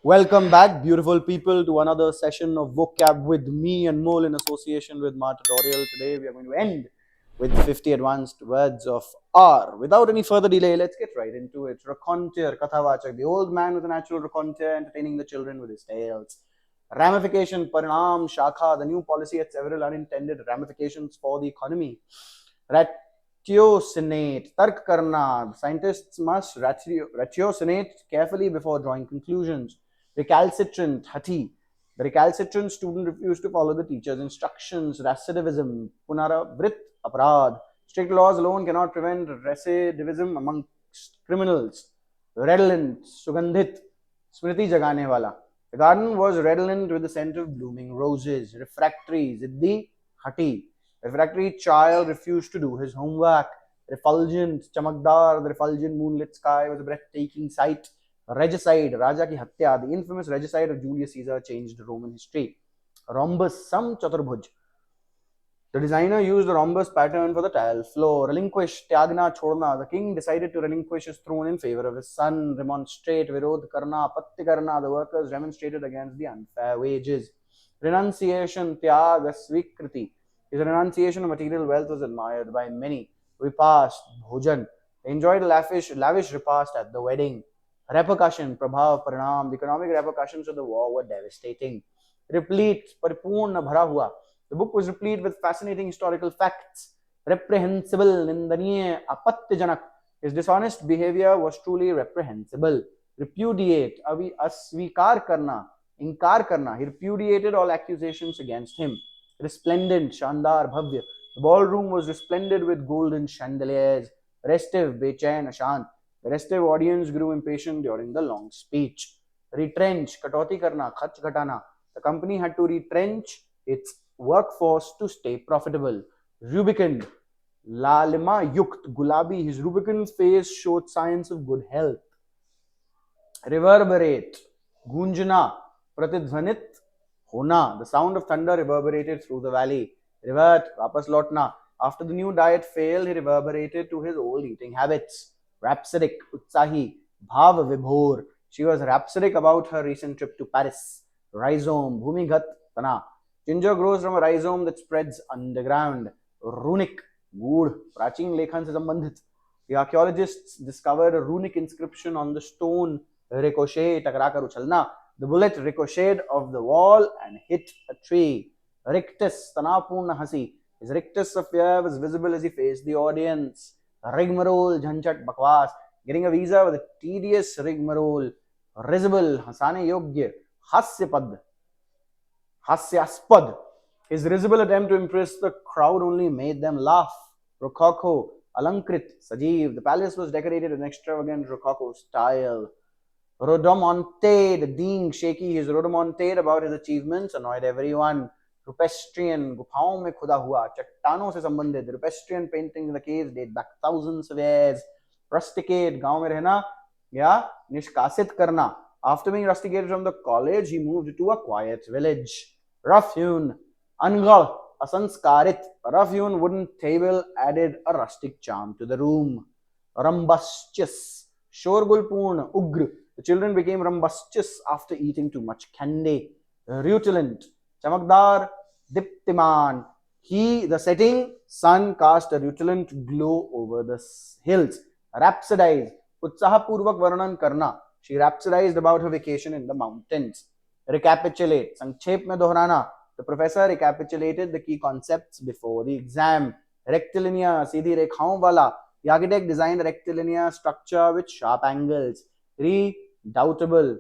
Welcome back, beautiful people, to another session of Vocab with me and Mole in association with my tutorial. Today, we are going to end with 50 advanced words of R. Without any further delay, let's get right into it. Raconteur, Kathavachak, the old man with a natural raconteur entertaining the children with his tales. Ramification, Parinam, Shakha, the new policy had several unintended ramifications for the economy. Ratiocinate, Tark Karna, scientists must ratiocinate carefully before drawing conclusions. Recalcitrant, Hati. The recalcitrant student refused to follow the teacher's instructions. Recidivism, Punaravrit, Aparad. Strict laws alone cannot prevent recidivism amongst criminals. Redolent, Sugandhit, Smriti Jagane wala. The garden was redolent with the scent of blooming roses. Refractory, Ziddi, Hati. The refractory child refused to do his homework. Refulgent, Chamakdar, the refulgent moonlit sky was a breathtaking sight. Regicide, Raja ki Hatya, the infamous regicide of Julius Caesar changed Roman history. Rhombus, some Chaturbhuj. The designer used the rhombus pattern for the tile floor. Relinquish, Tyagna Chorna. The king decided to relinquish his throne in favor of his son. Remonstrate, Virodh Karna, Patti Karna. The workers remonstrated against the unfair wages. Renunciation, Tyag, Svikriti. His renunciation of material wealth was admired by many. Repast, Bhojan. They enjoyed a lavish repast at the wedding. Repercussion, Prabhav, Parinam. The economic repercussions of the war were devastating. Replete, Paripurna, Bhara hua. The book was replete with fascinating historical facts. Reprehensible, Nindaniya, Apatyajanak. His dishonest behavior was truly reprehensible. Repudiate, Asvikar Karna, Inkar Karna. He repudiated all accusations against him. Resplendent, Shandar, Bhavya. The ballroom was resplendent with golden chandeliers. Restive, Bechain, Ashant. The restive audience grew impatient during the long speech. Retrench, Katoti Karna, Khach Ghatana. The company had to retrench its workforce to stay profitable. Rubicund, Lalima Yukt, Gulabi, his rubicund face showed signs of good health. Reverberate, Gunjana, Pratidhvanit, Hona, the sound of thunder reverberated through the valley. Revert, Vapas Lotna. After the new diet failed, he reverberated to his old eating habits. Rhapsodic, Utsahi, Bhav Vibhor. She was rhapsodic about her recent trip to Paris. Rhizome, Bhumighat, Tana. Ginger grows from a rhizome that spreads underground. Runic, Good, Praching Lekhan se sambandhit. The archaeologists discovered a runic inscription on the stone. Ricochet, Takra kar uchalna. The bullet ricocheted off the wall and hit a tree. Rictus, Tanapurna Hasi. His rictus of fear was visible as he faced the audience. Rigmarole, Jhanchat Bakwas. Getting a visa with a tedious rigmarole. Risible, Hasane Yogya. Hasyapad. Hasyaspad. His risible attempt to impress the crowd only made them laugh. Rococo, Alankrit, Sajeev. The palace was decorated in extravagant Rococo style. Rhodomontade, being shaky, his rhodomontade about his achievements annoyed everyone. Rupestrian, गुफाओं में खुदा हुआ, चट्टानों से संबंधित. Rupestrian paintings in the caves date back thousands of years. Rusticate, गांव में रहना या निष्कासित करना. After being rusticated from the college, he moved to a quiet village. Rough-hewn, Angal, a sanskarit. A rough-hewn wooden table added a rustic charm to the room. Rambustious, Shorgulpurna, Ugr. The children became rambustious after eating too much candy. Rutilant, Chamakdar, Diptiman. The setting sun cast a rutilant glow over the hills. Rhapsodize, Utsahapurvak Varnan Karna. She rhapsodized about her vacation in the mountains. Recapitulate, Sankhep mein dohrana. The professor recapitulated the key concepts before the exam. Rectilinear, Sidhi Rekhaon wala. The architect designed a rectilinear structure with sharp angles. Redoubtable,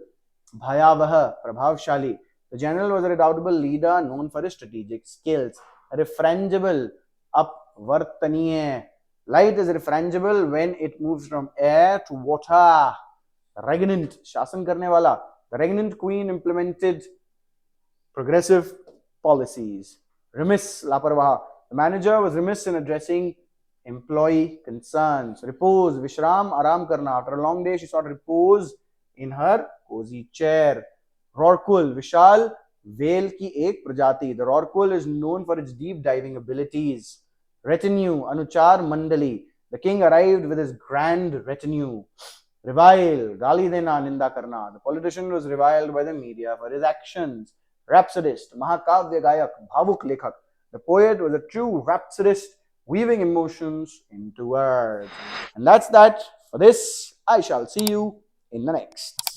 Bhayavaha, Prabhavshali. The general was a redoubtable leader known for his strategic skills. Refrangible, Upvartaniye. Light is refrangible when it moves from air to water. Regnant, Shasan karne wala. The regnant queen implemented progressive policies. Remiss, Laparvaha. The manager was remiss in addressing employee concerns. Repose, Vishram, Aram karna. After a long day, she sought repose in her cozy chair. Rorqual, Vishal, whale ki ek prajati. The rorqual is known for its deep diving abilities. Retinue, Anuchar Mandali. The king arrived with his grand retinue. Revile, gali dena, ninda karna. The politician was reviled by the media for his actions. Rhapsodist, Mahakavya Gayak, Bhavuk Lekhak. The poet was a true rhapsodist, weaving emotions into words. And that's that for this. I shall see you in the next.